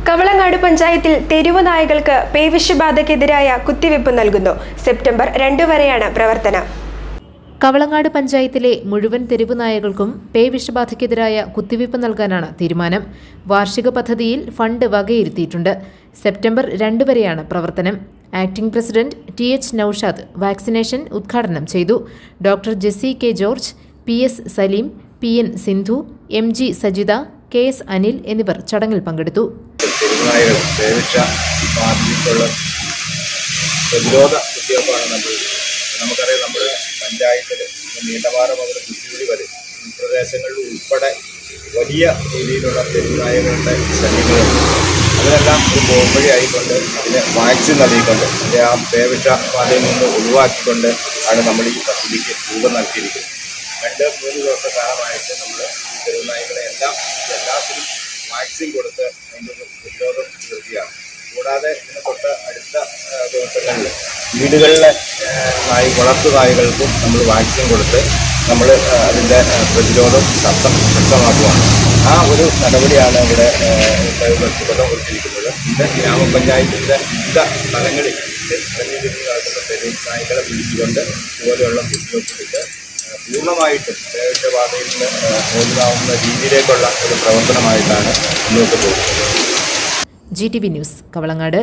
കവളങ്ങാട് പഞ്ചായത്തിൽ തെരുവ് നായകൾക്ക് പേവിഷബാധയ്ക്കെതിരായ കുത്തിവയ്പ് നൽകുന്നു. സെപ്റ്റംബർ 2 വരെയാണ് പ്രവർത്തനം. കവളങ്ങാട് പഞ്ചായത്തിലെ മുഴുവൻ തെരുവ് നായകൾക്കും പേവിഷബാധയ്ക്കെതിരായ കുത്തിവയ്പ് നൽകാനാണ് തീരുമാനം. വാർഷിക പദ്ധതിയിൽ ഫണ്ട് വകയിരുത്തിയിട്ടുണ്ട്. സെപ്റ്റംബർ 2 വരെയാണ് പ്രവർത്തനം. Acting president TH Noushad vaccination ഉദ്ഘാടനം ചെയ്തു. Doctor Jessy K George, PS Saleem, PN Sindhu, MG Sajitha, KS Anil എന്നിവർ ചടങ്ങിൽ പങ്കെടുത്തു. തെരുവുനായകൾ പേവിഷബാധയ്ക്കുള്ള പ്രതിരോധ കുത്തിവയ്പ്പാണ് നമുക്കറിയാം. നമ്മുടെ പഞ്ചായത്തിൽ നീണ്ടപാറ മുതൽ കുറ്റിയൂടി വരെ ഈ പ്രദേശങ്ങളിൽ ഉൾപ്പെടെ വലിയ രീതിയിലുള്ള തെരുവുനായകളുടെ ശല്യങ്ങളുണ്ട്. അതിനെല്ലാം ഒരു പോംവഴി ആയിക്കൊണ്ട് അതിന് വാക്സിൻ നൽകിക്കൊണ്ട് അതിൻ്റെ ആ പേവിഷബാധയിൽ നിന്ന് ഒഴിവാക്കിക്കൊണ്ട് ആണ് നമ്മൾ ഈ പദ്ധതിക്ക് രൂപം നൽകിയിരിക്കുന്നത്. 2-3 ദിവസക്കാലമായിട്ട് നമ്മൾ ഈ തെരുവുനായകളെ എല്ലാത്തിനും വാക്സിൻ കൊടുത്ത് അതിൻ്റെ പ്രതിരോധം തീർക്കുകയാണ്. കൂടാതെ ഇതിന് തൊട്ട് അടുത്ത ദിവസങ്ങളിൽ വീടുകളിലെ വളർത്തു നായകൾക്കും നമ്മൾ വാക്സിൻ കൊടുത്ത് നമ്മൾ അതിൻ്റെ പ്രതിരോധം ശക്തമാക്കുകയാണ്. ആ ഒരു നടപടിയാണ് ഇവിടെ കൊടുത്തിരിക്കുന്നത്. ഇത് ഗ്രാമപഞ്ചായത്തിൻ്റെ വിവിധ സ്ഥലങ്ങളിൽ നടക്കുന്ന തെരുവ് നായ്ക്കളെ പിടിച്ചുകൊണ്ട് ഇതുപോലെയുള്ള കുത്തിവയ്പ്പിട്ട് പൂർണ്ണമായിട്ടും പേവിഷബാധയിൽ നിന്ന് മോചിതമാവുന്ന രീതിയിലേക്കുള്ള ഒരു പ്രവർത്തനമായിട്ടാണ് മുന്നോട്ട് പോകുന്നത്. GTV news, Kavalangad.